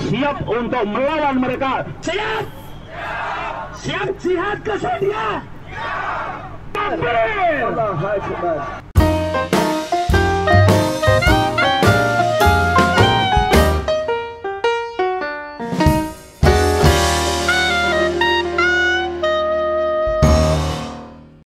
siap untuk melawan mereka. Siap? Siap jihad ke Swedia? Takbir! Allahu Akbar.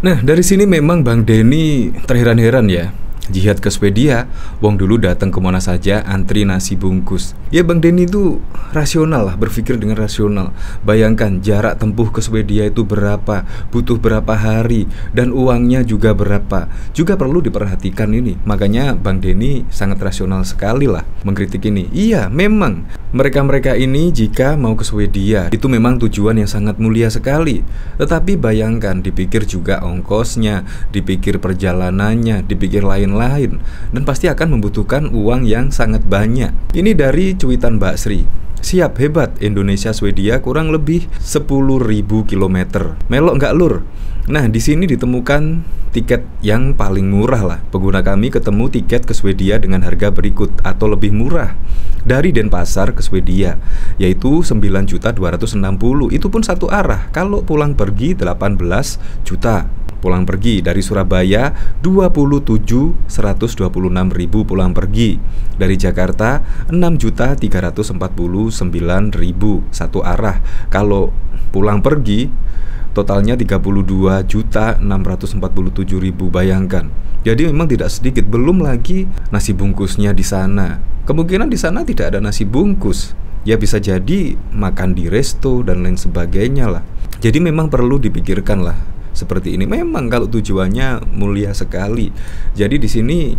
Nah, dari sini memang Bang Denny terheran-heran ya. Jihad ke Swedia, wong dulu datang ke mana saja antri nasi bungkus. Ya Bang Denny itu rasional lah, berpikir dengan rasional. Bayangkan jarak tempuh ke Swedia itu berapa, butuh berapa hari, dan uangnya juga berapa. Juga perlu diperhatikan ini. Makanya Bang Denny sangat rasional sekali lah mengkritik ini. Iya, memang mereka-mereka ini jika mau ke Swedia itu memang tujuan yang sangat mulia sekali. Tetapi bayangkan, dipikir juga ongkosnya, dipikir perjalanannya, dipikir lain-lain, dan pasti akan membutuhkan uang yang sangat banyak. Ini dari cuitan Mbak Sri. Siap, hebat, Indonesia Swedia kurang lebih 10.000 km. Melok nggak lur? Nah, di sini ditemukan tiket yang paling murah lah. Pengguna kami ketemu tiket ke Swedia dengan harga berikut atau lebih murah dari Denpasar ke Swedia, yaitu 9.260.000. Itu pun satu arah. Kalau pulang pergi 18 juta. Pulang pergi dari Surabaya 27.126.000 pulang pergi. Dari Jakarta 6.349.000 satu arah. Kalau pulang pergi totalnya 32.647.000. Bayangkan. Jadi memang tidak sedikit, belum lagi nasi bungkusnya di sana. Kemungkinan di sana tidak ada nasi bungkus. Ya bisa jadi makan di resto dan lain sebagainya lah. Jadi memang perlu dipikirkan lah seperti ini. Memang kalau tujuannya mulia sekali. Jadi di sini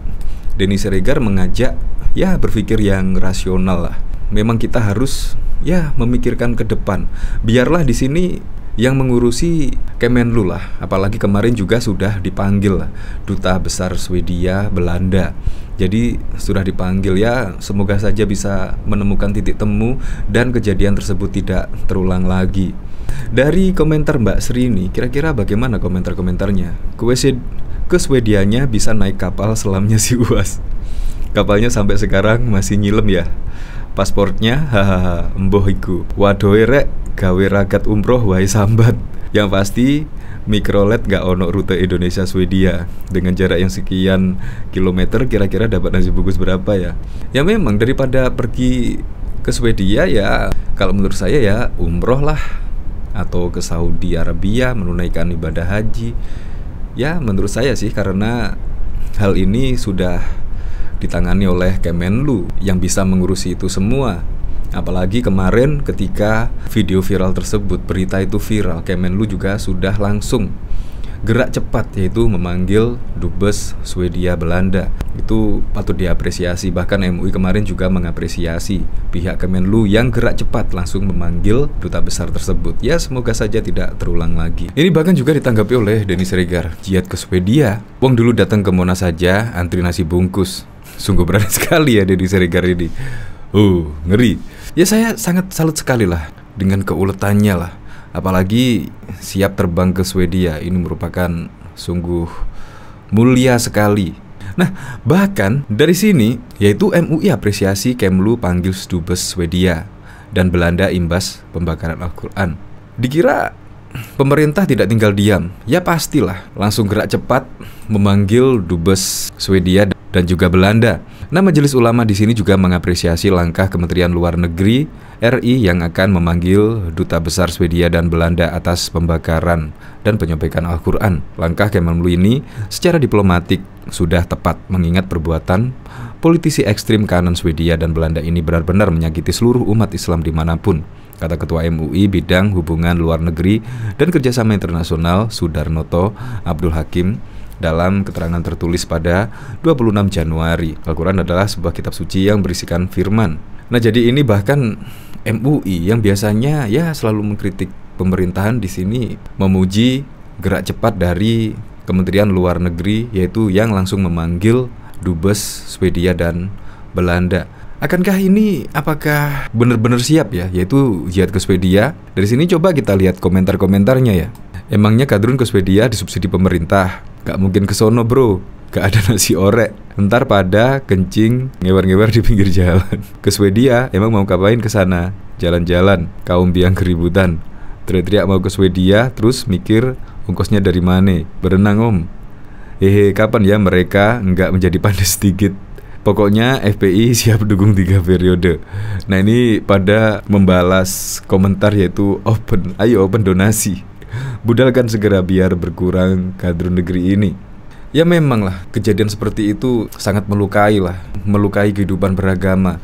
Denny Siregar mengajak ya berpikir yang rasional lah. Memang kita harus ya memikirkan ke depan. Biarlah di sini yang mengurusi Kemenlu lah. Apalagi kemarin juga sudah dipanggil lah Duta Besar Swedia Belanda. Jadi sudah dipanggil ya, semoga saja bisa menemukan titik temu dan kejadian tersebut tidak terulang lagi. Dari komentar Mbak Sri ini, kira-kira bagaimana komentar-komentarnya? Ke Swedianya bisa naik kapal selamnya si UAS. Kapalnya sampai sekarang masih nyilem ya. Pasportnya hahaha emboh iku. Wadohe rek gawe ragat umroh wae sambat. Yang pasti mikrolet gak ono rute Indonesia Swedia. Dengan jarak yang sekian kilometer kira-kira dapat nasi bungkus berapa ya? Ya memang daripada pergi ke Swedia ya, kalau menurut saya ya umroh lah, atau ke Saudi Arabia menunaikan ibadah haji. Ya menurut saya sih, karena hal ini sudah ditangani oleh Kemenlu yang bisa mengurusi itu semua. Apalagi kemarin ketika video viral tersebut, berita itu viral, Kemenlu juga sudah langsung gerak cepat, yaitu memanggil Dubes Swedia Belanda. Itu patut diapresiasi. Bahkan MUI kemarin juga mengapresiasi pihak Kemenlu yang gerak cepat langsung memanggil duta besar tersebut. Ya semoga saja tidak terulang lagi. Ini bahkan juga ditanggapi oleh Denny Siregar. Jihad ke Swedia, wong dulu datang ke Monas saja antri nasi bungkus. Sungguh berani sekali ya Denny Siregar ini. Ngeri. Ya saya sangat salut sekali lah dengan keuletannya lah. Apalagi siap terbang ke Swedia, ini merupakan sungguh mulia sekali. Nah, bahkan dari sini, yaitu MUI apresiasi Kemlu panggil Dubes Swedia dan Belanda imbas pembakaran Al-Quran. Dikira pemerintah tidak tinggal diam, ya pastilah langsung gerak cepat memanggil Dubes Swedia dan juga Belanda. Nah, Majelis Ulama di sini juga mengapresiasi langkah Kementerian Luar Negeri RI yang akan memanggil Duta Besar Swedia dan Belanda atas pembakaran dan penyobekan Al-Quran. Langkah Kemenlu ini secara diplomatik sudah tepat, mengingat perbuatan politisi ekstrim kanan Swedia dan Belanda ini benar-benar menyakiti seluruh umat Islam dimanapun, kata Ketua MUI Bidang Hubungan Luar Negeri dan Kerjasama Internasional Sudarnoto Abdul Hakim dalam keterangan tertulis pada 26 Januari. Al-Quran adalah sebuah kitab suci yang berisikan firman. Nah, jadi ini bahkan MUI yang biasanya ya selalu mengkritik pemerintahan di sini memuji gerak cepat dari Kementerian Luar Negeri, yaitu yang langsung memanggil Dubes Swedia dan Belanda. Akankah ini apakah benar-benar siap ya, yaitu jihad ke Swedia? Dari sini coba kita lihat komentar-komentarnya ya. Emangnya kadrun ke Swedia disubsidi pemerintah? Gak mungkin ke sono bro. gak ada nasi orek. Ntar pada kencing ngewer-ngewer di pinggir jalan. Ke Swedia emang mau ngapain ke sana? Jalan-jalan, kaum biang keributan. Teriak-teriak mau ke Swedia, terus mikir ongkosnya dari mana? Berenang om. Kapan ya mereka nggak menjadi pandai sedikit? Pokoknya FPI siap dukung 3 periode. Nah ini pada membalas komentar yaitu ayo open donasi. Budalkan segera biar berkurang kadrun negeri ini. Ya memang lah, kejadian seperti itu sangat melukai kehidupan beragama.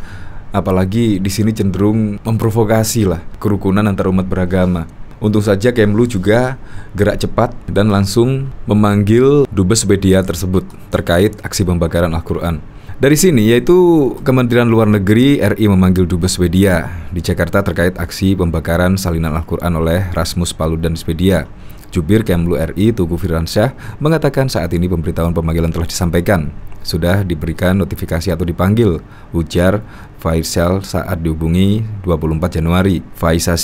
Apalagi di sini cenderung memprovokasi lah kerukunan antar umat beragama. Untung saja Kemlu juga gerak cepat dan langsung memanggil Dubes Swedia tersebut terkait aksi pembakaran Al-Quran. Dari sini yaitu Kementerian Luar Negeri RI memanggil Dubes Swedia di Jakarta terkait aksi pembakaran salinan Al-Quran oleh Rasmus Paludan Swedia. Jubir Kemlu RI Tugu Firmansyah mengatakan saat ini pemberitahuan pemanggilan telah disampaikan. Sudah diberikan notifikasi atau dipanggil, ujar Faisal saat dihubungi 24 Januari. Faisal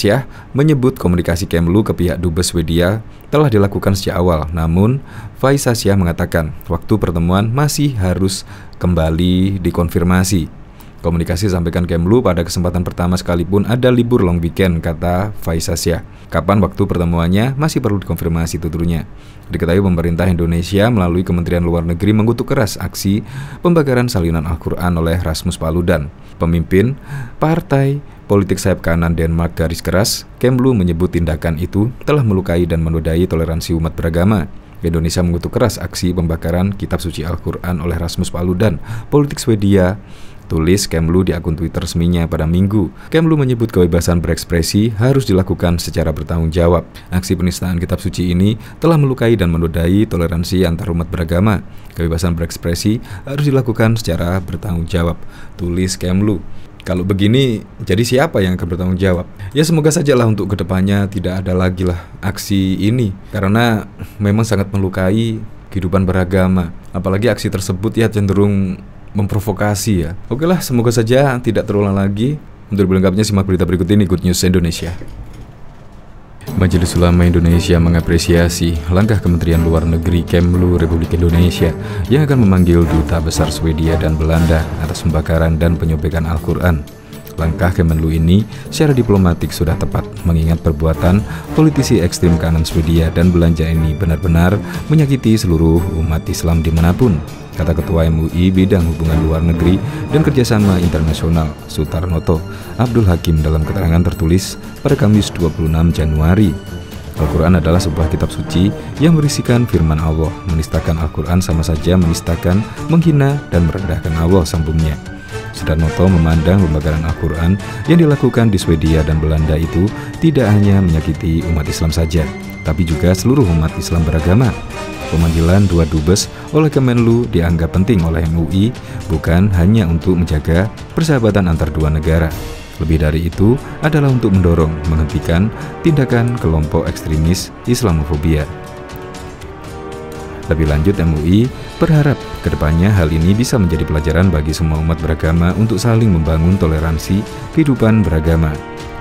menyebut komunikasi Kemlu ke pihak Dubes Swedia telah dilakukan sejak awal. Namun Faisal mengatakan waktu pertemuan masih harus kembali dikonfirmasi. Komunikasi disampaikan Kemlu pada kesempatan pertama sekalipun ada libur long weekend, kata Faisal. Kapan waktu pertemuannya masih perlu dikonfirmasi, tuturnya. Diketahui pemerintah Indonesia melalui Kementerian Luar Negeri mengutuk keras aksi pembakaran salinan Al-Quran oleh Rasmus Paludan. Pemimpin partai politik sayap kanan Denmark garis keras, Kemlu menyebut tindakan itu telah melukai dan menodai toleransi umat beragama. Indonesia mengutuk keras aksi pembakaran kitab suci Al-Quran oleh Rasmus Paludan, politik Swedia, tulis Kemlu di akun Twitter resminya pada Minggu. Kemlu menyebut kebebasan berekspresi harus dilakukan secara bertanggung jawab. Aksi penistaan kitab suci ini telah melukai dan menodai toleransi antar umat beragama. Kebebasan berekspresi harus dilakukan secara bertanggung jawab, tulis Kemlu. Kalau begini, jadi siapa yang akan bertanggung jawab? Ya semoga sajalah untuk kedepannya tidak ada lagi lah aksi ini, karena memang sangat melukai kehidupan beragama. Apalagi aksi tersebut ya cenderung memprovokasi ya. Oke lah, semoga saja tidak terulang lagi. Untuk lebih lengkapnya simak berita berikut ini, Good News Indonesia. Majelis Ulama Indonesia mengapresiasi langkah Kementerian Luar Negeri Kemlu Republik Indonesia yang akan memanggil Duta Besar Swedia dan Belanda atas pembakaran dan penyobekan Al-Quran. Langkah Kemenlu ini secara diplomatik sudah tepat, mengingat perbuatan politisi ekstrim kanan Swedia dan Belanda ini benar-benar menyakiti seluruh umat Islam dimanapun, kata Ketua MUI Bidang Hubungan Luar Negeri dan Kerjasama Internasional Sutarnoto Abdul Hakim dalam keterangan tertulis pada Kamis 26 Januari. Al-Quran adalah sebuah kitab suci yang berisikan firman Allah. Menistakan Al-Quran sama saja menistakan, menghina, dan merendahkan Allah, sambungnya. Sudarnoto memandang pembakaran Al-Quran yang dilakukan di Swedia dan Belanda itu tidak hanya menyakiti umat Islam saja, tapi juga seluruh umat Islam beragama. Pemanggilan dua dubes oleh Kemenlu dianggap penting oleh MUI bukan hanya untuk menjaga persahabatan antar dua negara. Lebih dari itu adalah untuk mendorong menghentikan tindakan kelompok ekstremis Islamofobia. Lebih lanjut, MUI berharap kedepannya hal ini bisa menjadi pelajaran bagi semua umat beragama untuk saling membangun toleransi kehidupan beragama.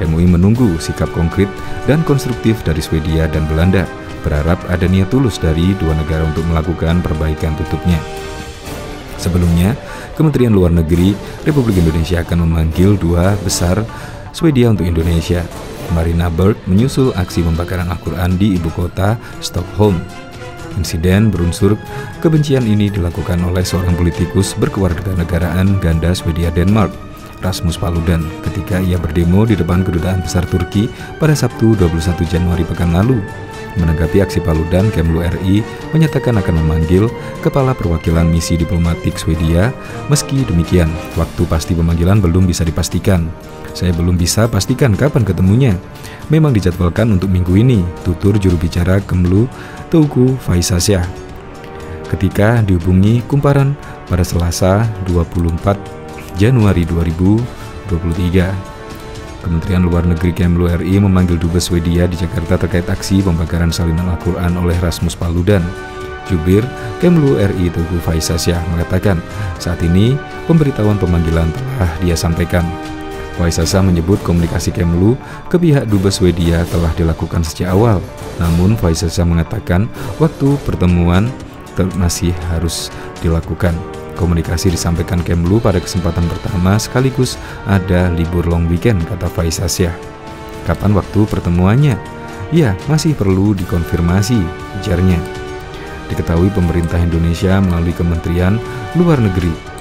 MUI menunggu sikap konkret dan konstruktif dari Swedia dan Belanda, berharap ada niat tulus dari dua negara untuk melakukan perbaikan tutupnya. Sebelumnya, Kementerian Luar Negeri Republik Indonesia akan memanggil Duta Besar Swedia untuk Indonesia, Marina Berg, menyusul aksi pembakaran Al-Quran di ibu kota Stockholm. Insiden berunsur kebencian ini dilakukan oleh seorang politikus berkewarganegaraan ganda Swedia Denmark, Rasmus Paludan, ketika ia berdemo di depan Kedutaan Besar Turki pada Sabtu 21 Januari pekan lalu. Menanggapi aksi Paludan, Kemlu RI menyatakan akan memanggil Kepala Perwakilan Misi Diplomatik Swedia. Meski demikian, waktu pasti pemanggilan belum bisa dipastikan. Saya belum bisa pastikan kapan ketemunya. Memang dijadwalkan untuk minggu ini, tutur juru bicara Kemlu Tugu Faisal ketika dihubungi Kumparan pada Selasa 24 Januari 2023. Kementerian Luar Negeri Kemlu RI memanggil Dubes Swedia di Jakarta terkait aksi pembakaran salinan Al-Quran oleh Rasmus Paludan. Jubir Kemlu RI Tugu Faisal mengatakan saat ini pemberitahuan pemanggilan telah dia sampaikan. Faisal menyebut komunikasi Kemlu ke pihak Dubes Swedia telah dilakukan sejak awal. Namun Faisal mengatakan waktu pertemuan masih harus dilakukan. Komunikasi disampaikan Kemlu pada kesempatan pertama sekaligus ada libur long weekend, kata Faiz Asyah. Kapan waktu pertemuannya? Ya, masih perlu dikonfirmasi, ujarnya. Diketahui pemerintah Indonesia melalui Kementerian Luar Negeri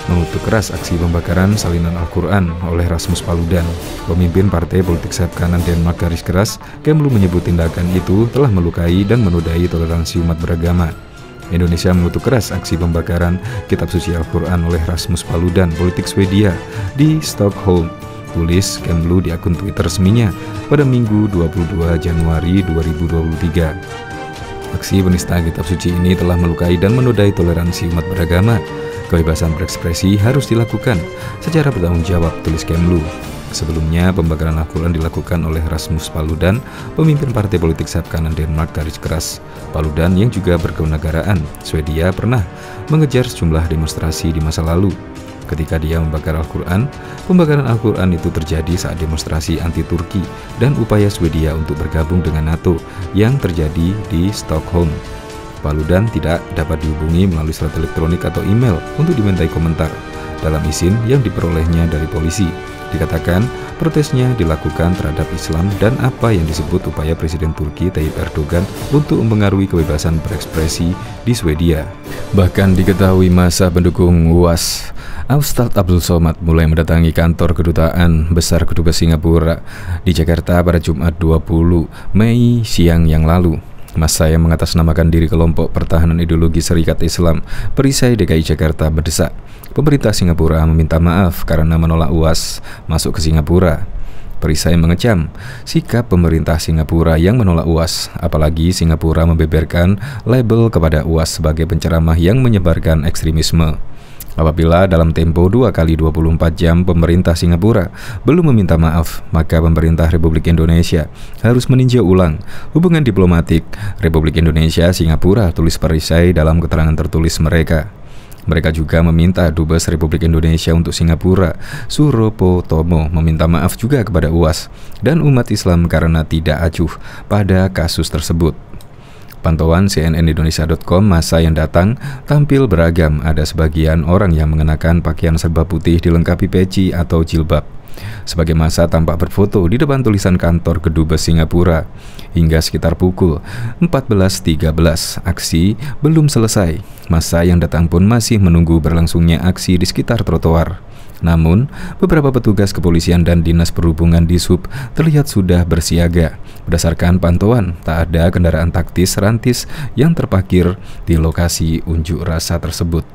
mengutuk keras aksi pembakaran salinan Al-Quran oleh Rasmus Paludan. Pemimpin Partai Politik Sayap Kanan Denmark garis keras, Kemlu menyebut tindakan itu telah melukai dan menodai toleransi umat beragama. Indonesia mengutuk keras aksi pembakaran kitab suci Al-Quran oleh Rasmus Paludan, politik Swedia, di Stockholm, tulis Kemlu di akun Twitter resminya pada Minggu 22 Januari 2023. Aksi penista kitab suci ini telah melukai dan menodai toleransi umat beragama. Kebebasan berekspresi harus dilakukan secara bertanggung jawab, tulis Kemlu. Sebelumnya, pembakaran Al-Quran dilakukan oleh Rasmus Paludan, pemimpin Partai Politik Sayap Kanan Denmark garis keras. Paludan yang juga berkenegaraan Swedia pernah mengejar sejumlah demonstrasi di masa lalu. Ketika dia membakar Al-Quran, pembakaran Al-Quran itu terjadi saat demonstrasi anti-Turki dan upaya Swedia untuk bergabung dengan NATO yang terjadi di Stockholm. Paludan tidak dapat dihubungi melalui surat elektronik atau email untuk dimintai komentar. Dalam izin yang diperolehnya dari polisi, dikatakan protesnya dilakukan terhadap Islam dan apa yang disebut upaya Presiden Turki Tayyip Erdogan untuk mempengaruhi kebebasan berekspresi di Swedia. Bahkan diketahui masa pendukung UAS Ustadz Abdul Somad mulai mendatangi kantor kedutaan besar Kedubes Singapura di Jakarta pada Jumat 20 Mei siang yang lalu. Massa yang mengatasnamakan diri kelompok pertahanan ideologi Serikat Islam Perisai DKI Jakarta mendesak pemerintah Singapura meminta maaf karena menolak UAS masuk ke Singapura. Perisai mengecam sikap pemerintah Singapura yang menolak UAS, apalagi Singapura membeberkan label kepada UAS sebagai penceramah yang menyebarkan ekstremisme. Apabila dalam tempo 2 kali 24 jam pemerintah Singapura belum meminta maaf, maka pemerintah Republik Indonesia harus meninjau ulang hubungan diplomatik Republik Indonesia Singapura, tulis Perisai dalam keterangan tertulis mereka. Mereka juga meminta Dubes Republik Indonesia untuk Singapura, Suropotomo, meminta maaf juga kepada UAS dan umat Islam karena tidak acuh pada kasus tersebut. Pantauan cnnindonesia.com, massa yang datang tampil beragam. Ada sebagian orang yang mengenakan pakaian serba putih dilengkapi peci atau jilbab. Sebagai massa tampak berfoto di depan tulisan kantor Kedubes Singapura. Hingga sekitar pukul 14.13, aksi belum selesai. Massa yang datang pun masih menunggu berlangsungnya aksi di sekitar trotoar. Namun, beberapa petugas kepolisian dan dinas perhubungan di Sub terlihat sudah bersiaga. Berdasarkan pantauan, tak ada kendaraan taktis rantis yang terparkir di lokasi unjuk rasa tersebut.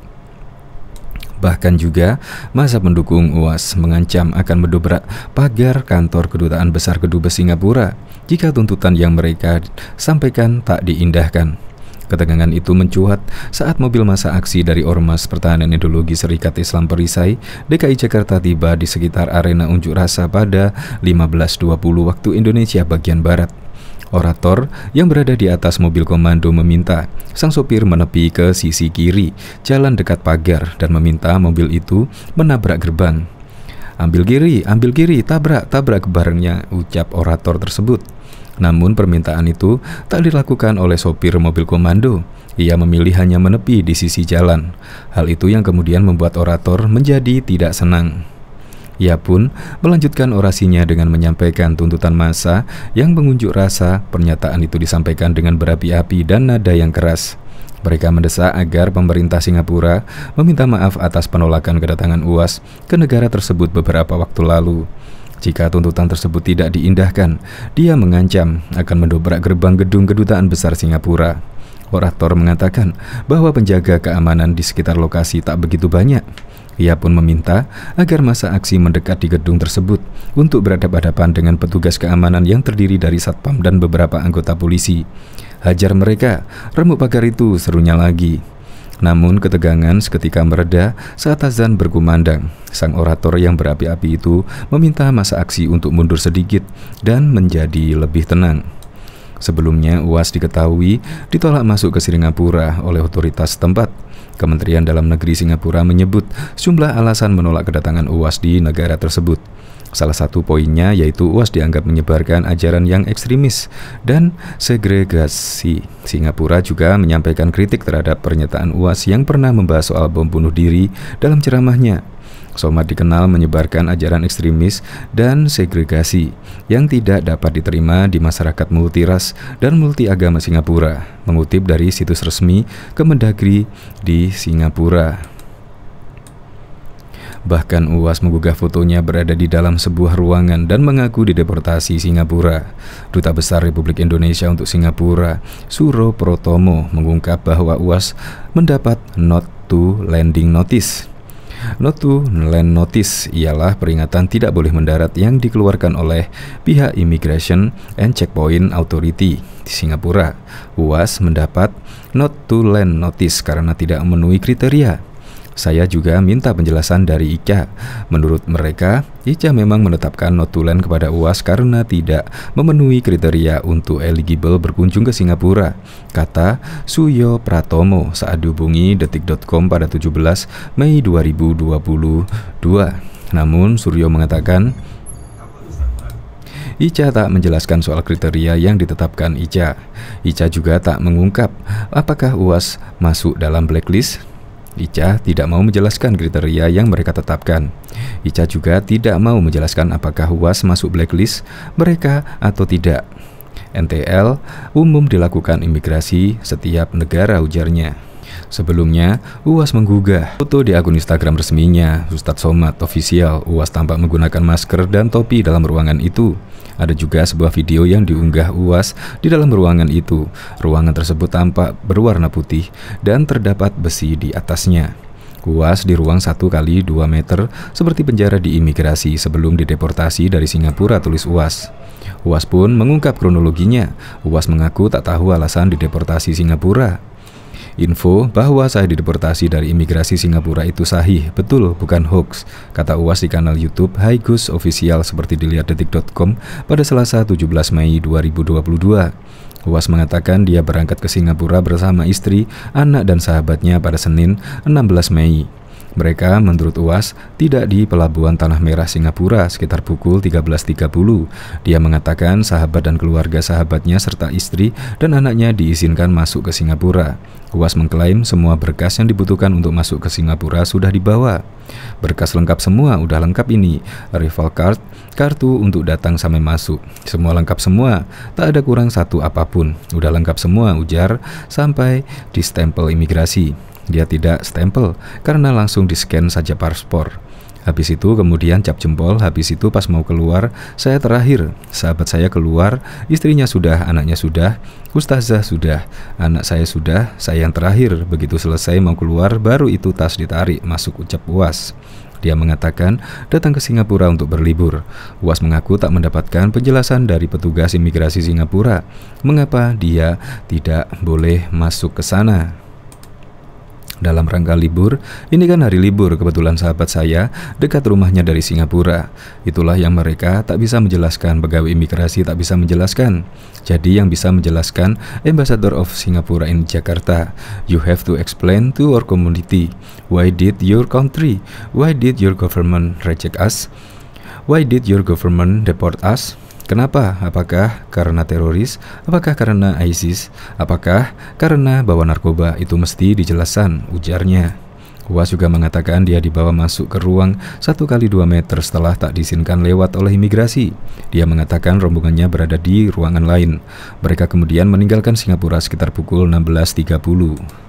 Bahkan juga, massa pendukung UAS mengancam akan mendobrak pagar kantor Kedutaan Besar Kedubes Singapura jika tuntutan yang mereka sampaikan tak diindahkan. Ketegangan itu mencuat saat mobil massa aksi dari Ormas Pertahanan Ideologi Serikat Islam Perisai DKI Jakarta tiba di sekitar arena unjuk rasa pada 15.20 waktu Indonesia bagian Barat. Orator yang berada di atas mobil komando meminta sang sopir menepi ke sisi kiri jalan dekat pagar dan meminta mobil itu menabrak gerbang. Ambil kiri, tabrak, gebarnya ucap orator tersebut. Namun permintaan itu tak dilakukan oleh sopir mobil komando. Ia memilih hanya menepi di sisi jalan. Hal itu yang kemudian membuat orator menjadi tidak senang. Ia pun melanjutkan orasinya dengan menyampaikan tuntutan massa yang mengunjuk rasa. Pernyataan itu disampaikan dengan berapi-api dan nada yang keras. Mereka mendesak agar pemerintah Singapura meminta maaf atas penolakan kedatangan UAS ke negara tersebut beberapa waktu lalu. Jika tuntutan tersebut tidak diindahkan, dia mengancam akan mendobrak gerbang gedung Kedutaan Besar Singapura. Orator mengatakan bahwa penjaga keamanan di sekitar lokasi tak begitu banyak. Ia pun meminta agar massa aksi mendekat di gedung tersebut untuk berhadapan-hadapan dengan petugas keamanan yang terdiri dari satpam dan beberapa anggota polisi. Hajar mereka, remuk pagar itu, serunya lagi. Namun ketegangan seketika mereda saat azan berkumandang. Sang orator yang berapi-api itu meminta massa aksi untuk mundur sedikit dan menjadi lebih tenang. Sebelumnya UAS diketahui ditolak masuk ke Singapura oleh otoritas setempat. Kementerian Dalam Negeri Singapura menyebut sejumlah alasan menolak kedatangan UAS di negara tersebut. Salah satu poinnya yaitu UAS dianggap menyebarkan ajaran yang ekstremis dan segregasi. Singapura juga menyampaikan kritik terhadap pernyataan UAS yang pernah membahas soal bom bunuh diri dalam ceramahnya. Somad dikenal menyebarkan ajaran ekstremis dan segregasi yang tidak dapat diterima di masyarakat multiras dan multiagama Singapura, mengutip dari situs resmi Kemendagri di Singapura. Bahkan UAS menggugah fotonya berada di dalam sebuah ruangan dan mengaku dideportasi Singapura. Duta Besar Republik Indonesia untuk Singapura, Suro Protomo, mengungkap bahwa UAS mendapat Not to Landing Notice. Not to Land Notice ialah peringatan tidak boleh mendarat yang dikeluarkan oleh pihak Immigration and Checkpoint Authority di Singapura. UAS mendapat Not to Land Notice karena tidak memenuhi kriteria. Saya juga minta penjelasan dari ICA. Menurut mereka, ICA memang menetapkan not to land kepada UAS karena tidak memenuhi kriteria untuk eligible berkunjung ke Singapura, kata Suyo Pratomo saat dihubungi detik.com pada 17 Mei 2022. Namun, Suryo mengatakan ICA tak menjelaskan soal kriteria yang ditetapkan ICA. ICA juga tak mengungkap apakah UAS masuk dalam blacklist. ICA tidak mau menjelaskan kriteria yang mereka tetapkan. ICA juga tidak mau menjelaskan apakah UAS masuk blacklist mereka atau tidak. NTL umum dilakukan imigrasi setiap negara, ujarnya. Sebelumnya, UAS menggugah foto di akun Instagram resminya, Ustadz Somad Official. UAS tampak menggunakan masker dan topi dalam ruangan itu. Ada juga sebuah video yang diunggah UAS di dalam ruangan itu. Ruangan tersebut tampak berwarna putih dan terdapat besi di atasnya. UAS di ruang 1x2 meter seperti penjara di imigrasi sebelum dideportasi dari Singapura, tulis UAS. UAS pun mengungkap kronologinya. UAS mengaku tak tahu alasan dideportasi Singapura. Info bahwa saya dideportasi dari imigrasi Singapura itu sahih, betul, bukan hoax, kata UAS di kanal YouTube Hai Gus Official seperti dilihat detik.com pada Selasa 17 Mei 2022. UAS mengatakan dia berangkat ke Singapura bersama istri, anak dan sahabatnya pada Senin 16 Mei. Mereka menurut UAS tidak di Pelabuhan Tanah Merah Singapura sekitar pukul 13.30. Dia mengatakan sahabat dan keluarga sahabatnya serta istri dan anaknya diizinkan masuk ke Singapura. UAS mengklaim semua berkas yang dibutuhkan untuk masuk ke Singapura sudah dibawa. Berkas lengkap semua, udah lengkap ini. Arrival card, kartu untuk datang sampai masuk. Semua lengkap semua, tak ada kurang satu apapun. Udah lengkap semua, ujar sampai di stempel imigrasi. Dia tidak stempel karena langsung di-scan saja paspor. Habis itu kemudian cap jempol. Habis itu pas mau keluar, saya terakhir. Sahabat saya keluar, istrinya sudah, anaknya sudah, ustazah sudah, anak saya sudah, saya yang terakhir. Begitu selesai mau keluar, baru itu tas ditarik, masuk, ucap UAS. Dia mengatakan datang ke Singapura untuk berlibur. UAS mengaku tak mendapatkan penjelasan dari petugas imigrasi Singapura mengapa dia tidak boleh masuk ke sana. Dalam rangka libur, ini kan hari libur, kebetulan sahabat saya dekat rumahnya dari Singapura. Itulah yang mereka tak bisa menjelaskan, pegawai imigrasi tak bisa menjelaskan. Jadi yang bisa menjelaskan Ambassador of Singapore in Jakarta. You have to explain to our community. Why did your country? Why did your government reject us? Why did your government deport us? Kenapa? Apakah karena teroris? Apakah karena ISIS? Apakah karena bawa narkoba? Itu mesti dijelaskan, ujarnya. UAS juga mengatakan dia dibawa masuk ke ruang 1x2 meter setelah tak diizinkan lewat oleh imigrasi. Dia mengatakan rombongannya berada di ruangan lain. Mereka kemudian meninggalkan Singapura sekitar pukul 16.30.